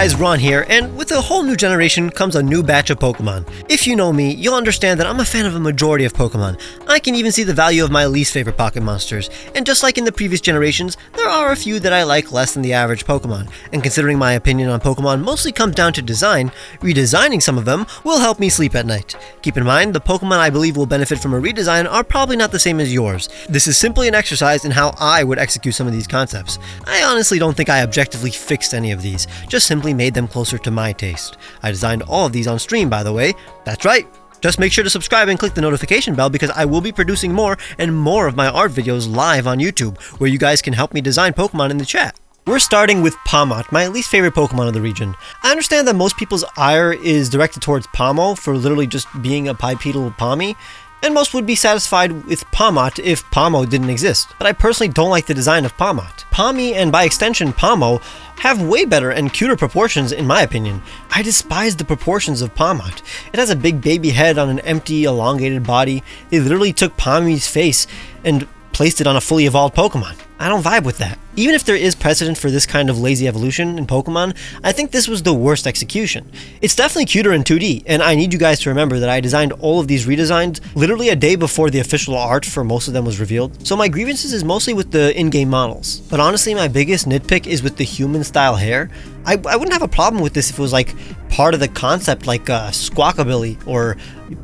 guys, Ron here, and with a whole new generation comes a new batch of Pokemon. If you know me, you'll understand that I'm a fan of a majority of Pokemon. I can even see the value of my least favorite pocket monsters, and just like in the previous generations, there are a few that I like less than the average Pokemon. And considering my opinion on Pokemon mostly comes down to design, redesigning some of them will help me sleep at night. Keep in mind, the Pokemon I believe will benefit from a redesign are probably not the same as yours. This is simply an exercise in how I would execute some of these concepts. I honestly don't think I objectively fixed any of these, just simply made them closer to my taste. I designed all of these on stream, by the way. That's right! Just make sure to subscribe and click the notification bell because I will be producing more and more of my art videos live on YouTube, where you guys can help me design Pokemon in the chat. We're starting with Pawmot, my least favorite Pokemon of the region. I understand that most people's ire is directed towards Pawmot for literally just being a bipedal Pawmi, and most would be satisfied with Pawmot if Pawmot didn't exist. But I personally don't like the design of Pawmot. Pawmi, and by extension Pawmot, have way better and cuter proportions in my opinion. I despise the proportions of Pawmot. It has a big baby head on an empty, elongated body. They literally took Pawmi's face and placed it on a fully evolved Pokemon. I don't vibe with that. Even if there is precedent for this kind of lazy evolution in Pokemon, I think this was the worst execution. It's definitely cuter in 2D, and I need you guys to remember that I designed all of these redesigns literally a day before the official art for most of them was revealed, so my grievances is mostly with the in-game models. But honestly, my biggest nitpick is with the human-style hair. I wouldn't have a problem with this if it was like part of the concept, like Squawkabilly or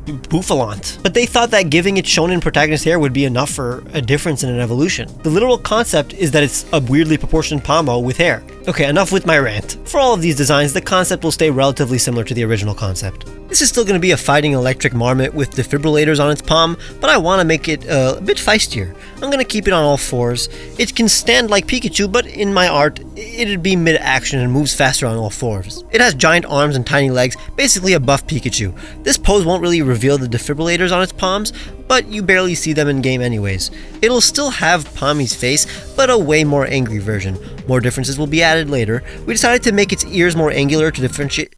Bouffalante. But they thought that giving it shonen protagonist hair would be enough for a difference in an evolution. The literal concept is that it's a weirdly proportioned Pawmot with hair. Okay, enough with my rant. For all of these designs, the concept will stay relatively similar to the original concept. This is still going to be a fighting electric Marmot with defibrillators on its palm, but I want to make it a bit feistier. I'm going to keep it on all fours. It can stand like Pikachu, but in my art, it'd be mid-action and moves faster on all fours. It has giant arms and tiny legs, basically a buff Pikachu. This pose won't really reveal the defibrillators on its palms, but you barely see them in game anyways. It'll still have Pawmi's face, but a way more angry version. More differences will be added later. We decided to make its ears more angular to differentiate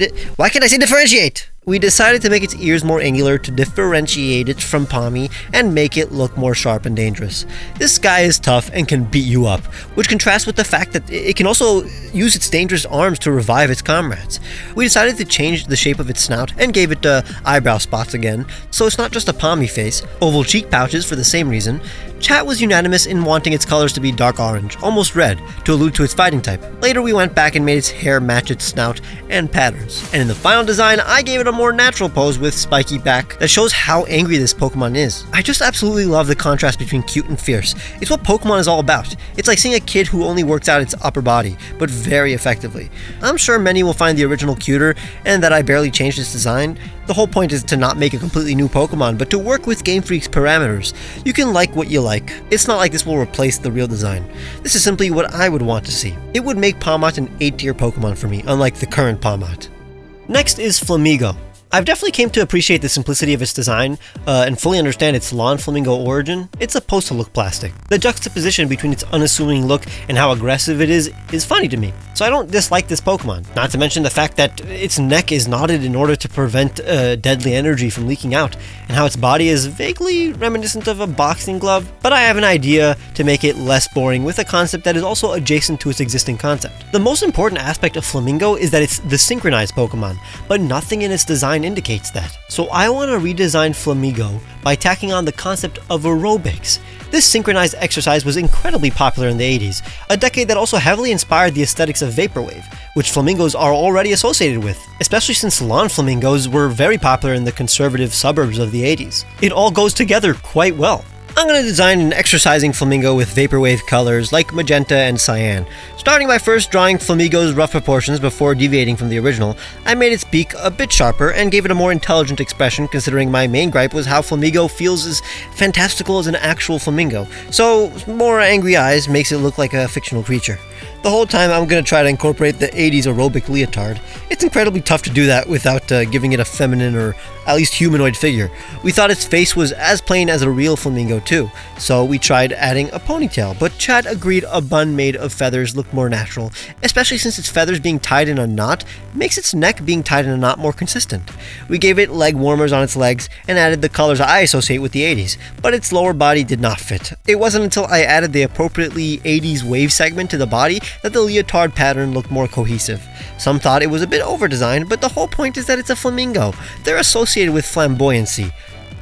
it. Why can't I say differentiate? We decided to make its ears more angular to differentiate it from Pawmi and make it look more sharp and dangerous. This guy is tough and can beat you up, which contrasts with the fact that it can also use its dangerous arms to revive its comrades. We decided to change the shape of its snout and gave it eyebrow spots again, so it's not just a Pawmi face, oval cheek pouches for the same reason. Chat was unanimous in wanting its colors to be dark orange, almost red, to allude to its fighting type. Later we went back and made its hair match its snout and patterns. And in the final design, I gave it a more natural pose with spiky back that shows how angry this Pokemon is. I just absolutely love the contrast between cute and fierce. It's what Pokemon is all about. It's like seeing a kid who only works out its upper body, but very effectively. I'm sure many will find the original cuter and that I barely changed its design. The whole point is to not make a completely new Pokemon, but to work with Game Freak's parameters. You can like what you like. It's not like this will replace the real design. This is simply what I would want to see. It would make Pawmot an A-tier Pokemon for me, unlike the current Pawmot. Next is Flamigo. I've definitely came to appreciate the simplicity of its design and fully understand its lawn flamingo origin. It's supposed to look plastic. The juxtaposition between its unassuming look and how aggressive it is funny to me. So I don't dislike this Pokemon. Not to mention the fact that its neck is knotted in order to prevent deadly energy from leaking out, and how its body is vaguely reminiscent of a boxing glove. But I have an idea to make it less boring with a concept that is also adjacent to its existing concept. The most important aspect of Flamigo is that it's the synchronized Pokemon, but nothing in its design indicates that. So I want to redesign Flamigo by tacking on the concept of aerobics. This synchronized exercise was incredibly popular in the 80s, a decade that also heavily inspired the aesthetics of Vaporwave, which flamingos are already associated with, especially since lawn flamingos were very popular in the conservative suburbs of the 80s. It all goes together quite well. I'm going to design an exercising Flamingo with Vaporwave colors like magenta and cyan. Starting by first drawing Flamigo's rough proportions before deviating from the original, I made its beak a bit sharper and gave it a more intelligent expression, considering my main gripe was how Flamigo feels as fantastical as an actual flamingo, so more angry eyes makes it look like a fictional creature. The whole time I'm going to try to incorporate the 80s aerobic leotard. It's incredibly tough to do that without giving it a feminine or at least humanoid figure. We thought its face was as plain as a real flamingo too, so we tried adding a ponytail, but Chad agreed a bun made of feathers looked more natural, especially since its feathers being tied in a knot makes its neck being tied in a knot more consistent. We gave it leg warmers on its legs and added the colors I associate with the 80s, but its lower body did not fit. It wasn't until I added the appropriately 80s wave segment to the body that the leotard pattern looked more cohesive. Some thought it was a bit over-designed, but the whole point is that it's a flamingo. They're associated with flamboyancy.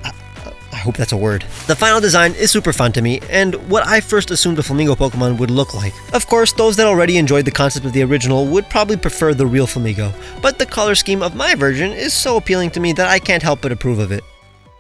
I hope that's a word. The final design is super fun to me, and what I first assumed a flamingo Pokemon would look like. Of course, those that already enjoyed the concept of the original would probably prefer the real flamingo, but the color scheme of my version is so appealing to me that I can't help but approve of it.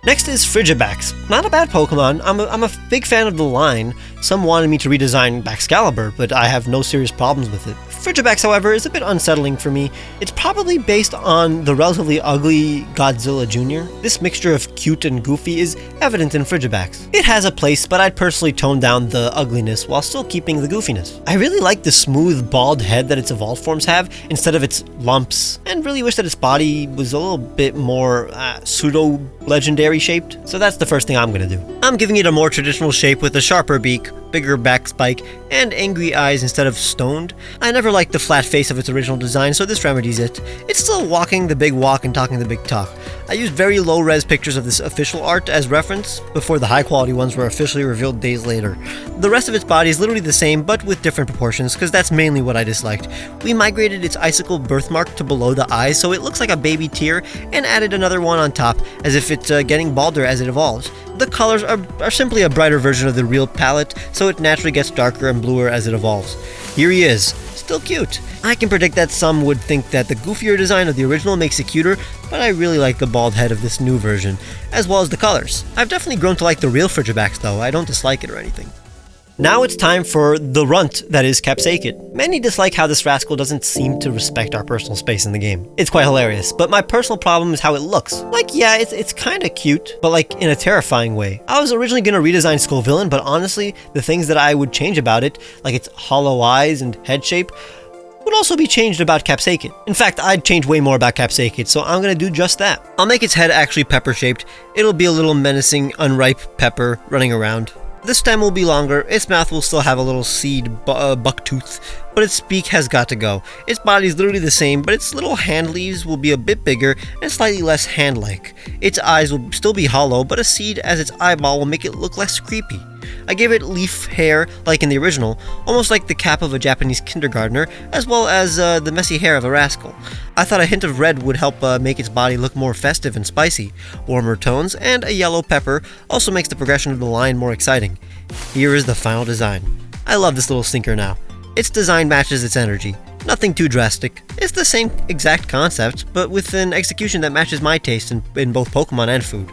Next is Frigibax. Not a bad Pokemon. I'm a big fan of the line. Some wanted me to redesign Baxcalibur, but I have no serious problems with it. Frigibax, however, is a bit unsettling for me. It's probably based on the relatively ugly Godzilla Jr. This mixture of cute and goofy is evident in Frigibax. It has a place, but I'd personally tone down the ugliness while still keeping the goofiness. I really like the smooth, bald head that its evolved forms have, instead of its lumps, and really wish that its body was a little bit more pseudo-legendary shaped. So that's the first thing I'm gonna do. I'm giving it a more traditional shape with a sharper beak, bigger back spike, and angry eyes instead of stoned. I never liked the flat face of its original design, so this remedies it. It's still walking the big walk and talking the big talk. I used very low-res pictures of this official art as reference, before the high-quality ones were officially revealed days later. The rest of its body is literally the same, but with different proportions, because that's mainly what I disliked. We migrated its icicle birthmark to below the eyes, so it looks like a baby tear, and added another one on top, as if it's getting balder as it evolves. The colors are simply a brighter version of the real palette, so it naturally gets darker and bluer as it evolves. Here he is, still cute. I can predict that some would think that the goofier design of the original makes it cuter, but I really like the bald head of this new version, as well as the colors. I've definitely grown to like the real Frigibax though, I don't dislike it or anything. Now it's time for the runt that is Capsakid. Many dislike how this rascal doesn't seem to respect our personal space in the game. It's quite hilarious, but my personal problem is how it looks. Like, yeah, it's kinda cute, but like in a terrifying way. I was originally gonna redesign Skullvillain, but honestly, the things that I would change about it, like its hollow eyes and head shape, would also be changed about Capsakid. In fact, I'd change way more about Capsakid, so I'm gonna do just that. I'll make its head actually pepper-shaped. It'll be a little menacing, unripe pepper running around. The stem will be longer, its mouth will still have a little seed buck tooth, but its beak has got to go. Its body is literally the same, but its little hand leaves will be a bit bigger and slightly less hand-like. Its eyes will still be hollow, but a seed as its eyeball will make it look less creepy. I gave it leaf hair like in the original, almost like the cap of a Japanese kindergartner, as well as the messy hair of a rascal. I thought a hint of red would help make its body look more festive and spicy. Warmer tones and a yellow pepper also makes the progression of the line more exciting. Here is the final design. I love this little stinker now. Its design matches its energy. Nothing too drastic. It's the same exact concept, but with an execution that matches my taste in both Pokemon and food.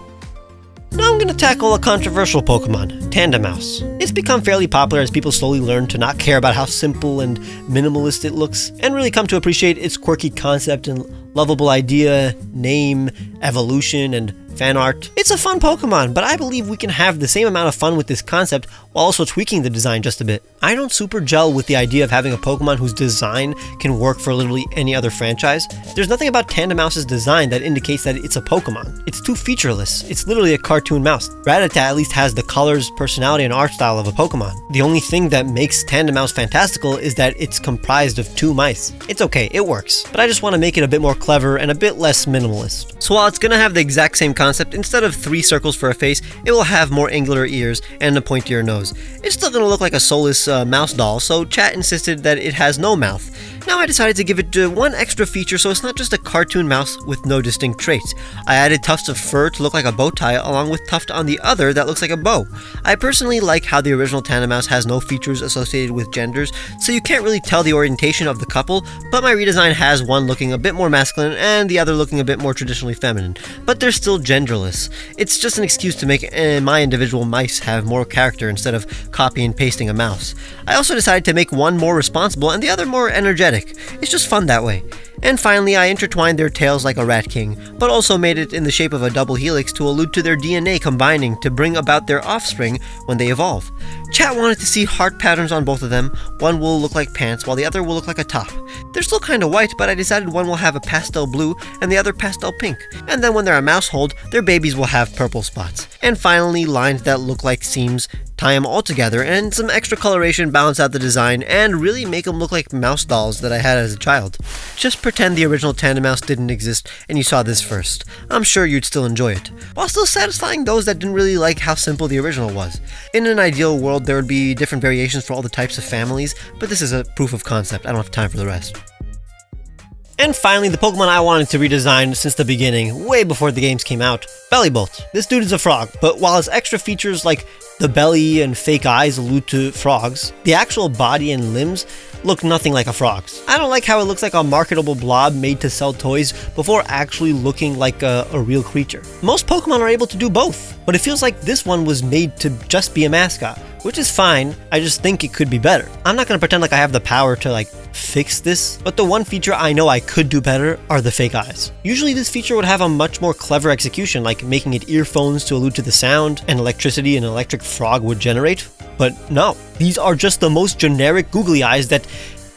Now I'm going to tackle a controversial Pokemon, Tandemaus. It's become fairly popular as people slowly learn to not care about how simple and minimalist it looks, and really come to appreciate its quirky concept and lovable idea, name, evolution, and fan art. It's a fun Pokemon, but I believe we can have the same amount of fun with this concept while also tweaking the design just a bit. I don't super gel with the idea of having a Pokemon whose design can work for literally any other franchise. There's nothing about Tandemaus' design that indicates that it's a Pokemon. It's too featureless. It's literally a cartoon mouse. Rattata at least has the colors, personality, and art style of a Pokemon. The only thing that makes Tandemaus fantastical is that it's comprised of 2 mice. It's okay, it works, but I just want to make it a bit more clever and a bit less minimalist. So while it's gonna have the exact same concept, instead of 3 circles for a face, it will have more angular ears and a pointier nose. It's still gonna look like a soulless mouse doll, so chat insisted that it has no mouth. Now I decided to give it one extra feature so it's not just a cartoon mouse with no distinct traits. I added tufts of fur to look like a bow tie along with tuft on the other that looks like a bow. I personally like how the original Tandemaus has no features associated with genders, so you can't really tell the orientation of the couple, but my redesign has one looking a bit more masculine and the other looking a bit more traditionally feminine, but they're still genderless. It's just an excuse to make my individual mice have more character instead of copy and pasting a mouse. I also decided to make one more responsible and the other more energetic. It's just fun that way. And finally, I intertwined their tails like a rat king, but also made it in the shape of a double helix to allude to their DNA combining to bring about their offspring when they evolve. Chat wanted to see heart patterns on both of them. One will look like pants while the other will look like a top. They're still kinda white, but I decided one will have a pastel blue and the other pastel pink. And then when they're a mousehold, their babies will have purple spots. And finally, lines that look like seams tie them all together, and some extra coloration balance out the design and really make them look like mouse dolls that I had as a child. Just pretend the original Tandemaus didn't exist and you saw this first. I'm sure you'd still enjoy it, while still satisfying those that didn't really like how simple the original was. In an ideal world, there would be different variations for all the types of families, but this is a proof of concept. I don't have time for the rest. And finally, the Pokemon I wanted to redesign since the beginning, way before the games came out, Bellibolt. This dude is a frog, but while his extra features like the belly and fake eyes allude to frogs, the actual body and limbs look nothing like a frog's. I don't like how it looks like a marketable blob made to sell toys before actually looking like a real creature. Most Pokemon are able to do both, but it feels like this one was made to just be a mascot, which is fine. I just think it could be better. I'm not gonna pretend like I have the power to fix this, but the one feature I know I could do better are the fake eyes. Usually this feature would have a much more clever execution, like making it earphones to allude to the sound and electricity an electric frog would generate. But no, these are just the most generic googly eyes that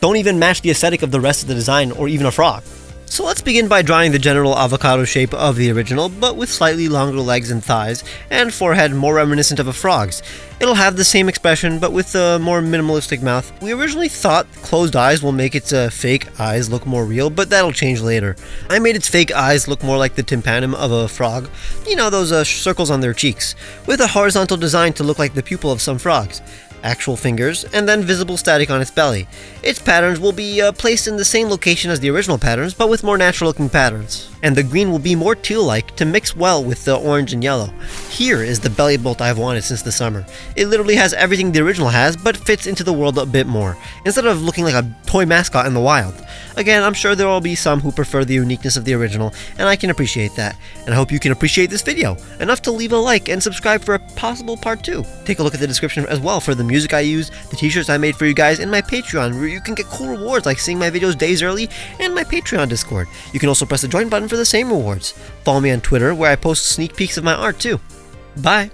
don't even match the aesthetic of the rest of the design or even a frog. So let's begin by drawing the general avocado shape of the original, but with slightly longer legs and thighs, and forehead more reminiscent of a frog's. It'll have the same expression, but with a more minimalistic mouth. We originally thought closed eyes will make its fake eyes look more real, but that'll change later. I made its fake eyes look more like the tympanum of a frog, you know, those circles on their cheeks, with a horizontal design to look like the pupil of some frogs. Actual fingers, and then visible static on its belly. Its patterns will be placed in the same location as the original patterns, but with more natural looking patterns. And the green will be more teal-like to mix well with the orange and yellow. Here is the Bellibolt I've wanted since the summer. It literally has everything the original has, but fits into the world a bit more, instead of looking like a toy mascot in the wild. Again, I'm sure there will be some who prefer the uniqueness of the original, and I can appreciate that. And I hope you can appreciate this video, enough to leave a like and subscribe for a possible part 2. Take a look at the description as well for the music I use, the t-shirts I made for you guys, and my Patreon, where you can get cool rewards like seeing my videos days early, and my Patreon Discord. You can also press the join button for the same rewards. Follow me on Twitter, where I post sneak peeks of my art too. Bye!